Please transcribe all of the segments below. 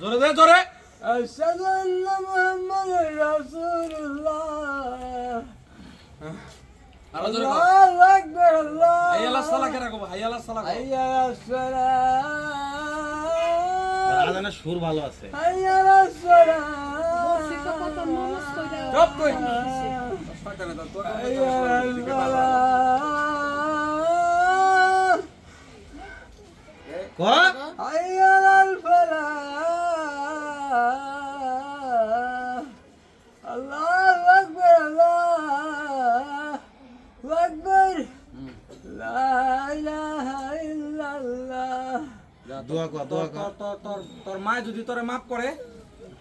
জোরে দে জোরে। আশহাদু আন্না মুহাম্মাদুর রাসূলুল্লাহ। আরো জোরে কর। আল্লাহু আকবার আল্লাহ। হাইয়া আলাস সালাহ কে রাখো, হাইয়া আলাস সালাহ কর। হাইয়া আলাস সালাহ। আজানের সুর ভালো আছে। হাইয়া আলাস সালাহ। চুপ কই। শয়তানে তোর তোর হাইয়া আলাস সালাহ। ক হাইয়া আলাল ফালাহ। আল্লাহু আকবার আল্লাহু আকবার। লা ইলাহা ইল্লাল্লাহ। দোয়া কর, দোয়া কর। তোর মা যদি তোরে মাফ করে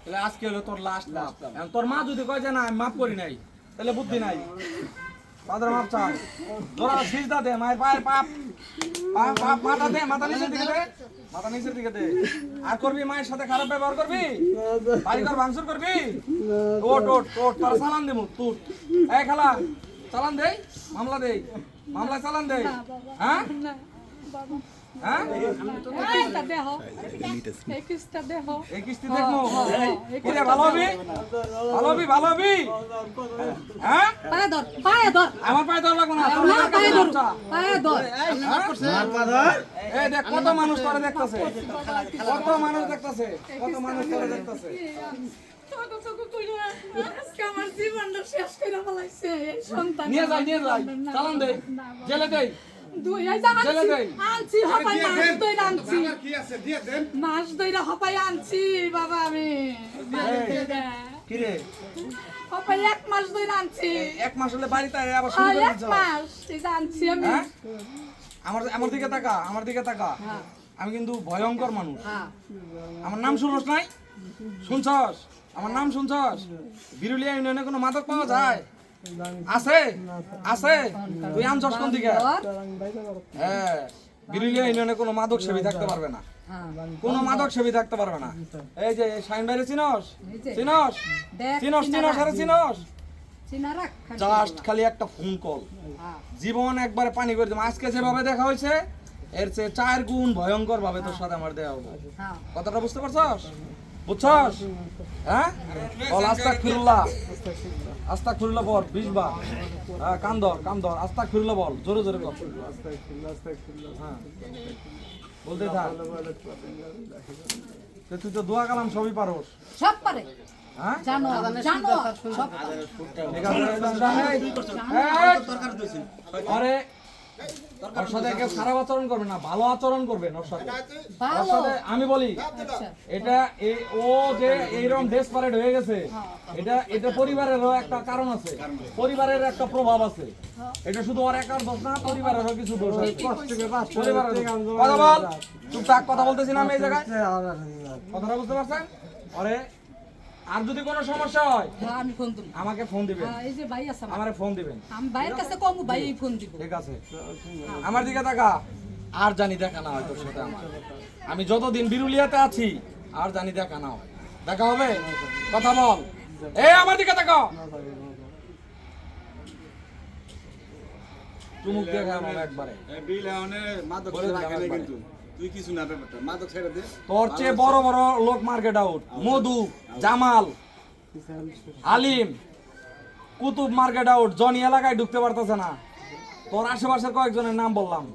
তাহলে আজকে হলো তোর লাস্ট মাফ। এখন তোর মা যদি কয় যে না আমি মাফ করি নাই তাহলে বুদ্ধি নাই। পাদর মাপ চা। জোরা সিজদা দে, মায়ের পায়ের পাপ পাপ মাথা দে, মাথা নিচের দিকে দে, মাথা নিচের দিকে দে। আর করবি মায়ের সাথে খারাপ ব্যবহার করবি, বাড়ি ঘর ভাঙচুর করবি। ওট ওট ওট, তার চালান দেবো তুই। এই খালা চালান দে, মামলা দে, মামলা চালান দে। হ্যাঁ হ্যাঁ এই কিস্তি দেখবো। কিরে ভালো হবি, ভালো হবি, ভালো হবি। হ্যাঁ আমার পায়ে ধর লাগবে না, তোর মায়ের কাছে বাচ্চা। মার পা ধর। এই দেখ কত মানুষ তোরে দেখতাছে, কত মানুষ দেখতাছে, কত মানুষ তোরে দেখতাছে। নিয়ে যাই, নিয়ে যাই, চালান দে, জেলে দেই, জেলে দেই। মাস ধরে হপাই আনছি বাবা আমি কিরে হপাই 1 মাস ধরে আনছি। এক মাস হলে বাড়িতে আবার শুরু করে 1 দিছ। মাস এই যে আনছি আমি। হ্যাঁ আমার আমার দিকে তাকা, আমার দিকে তাকা। আমি কিন্তু ভয়ঙ্কর মানুষ। আমার নাম শুনছস নাই? শুনছস? আমার নাম শুনছস? বিরুলিয়া ইউনিয়নে কোনো মাদক পাওয়া যায়? আছে আছে। তুই আনছস কোন দিকে? হ্যাঁ বিরুলিয়া ইউনিয়নে কোনো মাদক সেবী থাকতে পারবে না, কোনো মাদক সেবী থাকতে পারবে না। এই যে শাইন ভাইরে চিনস? চিনস চিনস চিনস আরে চিনস? জাস্ট খালি একটা ফোন কল, জীবন একবারে পানি করে দেবো। আজকে যেভাবে দেখা হয়েছে এর চেয়ে 4 গুণ ভয়ঙ্কর ভাবে তোর সাথে আমার দেয়া হবে। কথাটা বুঝতে পারছস? বুঝছস? হ্যাঁ বল আস্তাগফিরুল্লাহ, আস্তাগফিরুল্লাহ বল 20 বার। হ্যাঁ কান ধর, কান ধর, আস্তাগফিরুল্লাহ বল, জোরে জোরে বল। হ্যাঁ বলতে থাক। তুই তো দোয়া কালাম সবই পারোস। সব পারে হ্যাঁ জানো জানো সব ঠিক আছে। আরে ওর সাথে একে খারাপ আচরণ করবে না, ভালো আচরণ করবেন ওর সাথে। ওর সাথে আমি বলি এটা ও যে এইরকম ডেসপারেট হয়ে গেছে, এটা পরিবারেরও একটা কারণ আছে, পরিবারের একটা প্রভাব আছে। এটা শুধু ওর একার দোষ না, পরিবারেরও কিছু দোষ আছে। পরিবারের কথা বল, চুপচাপ কথা বলতেছি না আমি এই জায়গায়। কথাটা বুঝতে পারছেন? আরে আর যদি কোনো সমস্যা হয় আমি ফোন দেব। আমাকে ফোন দিবেন, এই যে ভাই আছে আমারে ফোন দিবেন। আমি ভাইয়ের কাছে কম ভাই ফোন দিব। ঠিক আছে আমার দিকে তাকা। আর জানি দেখা না হয় তোর সাথে আমার, আমি যতদিন বিরুলিয়াতে আছি আর জানি দেখা না হয়। দেখা হবে? কথা বল। এই আমার দিকে তাকা, চুমুক দেখা আমার একবারে। তোর চেয়ে বড় বড় লোক মার্কেট আউট, মধু, জামাল, আলিম, কুতুব মার্কেট আউট, জনি এলাকায় ঢুকতে পারতেছে না। তোর আশেপাশের কয়েকজনের নাম বললাম,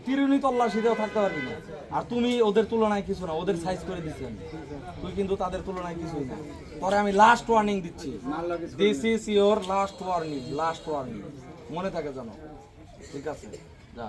তিরুনি তল্লাশিতেও থাকতে পারবি না। আর তুমি ওদের তুলনায় কিছু না, ওদের সাইজ করে দিচ্ছেন, তুই কিন্তু তাদের তুলনায় কিছুই না। পরে আমি লাস্ট ওয়ার্নিং দিচ্ছি, this is your last warning, last warning, মনে থাকে জানো। ঠিক আছে যা।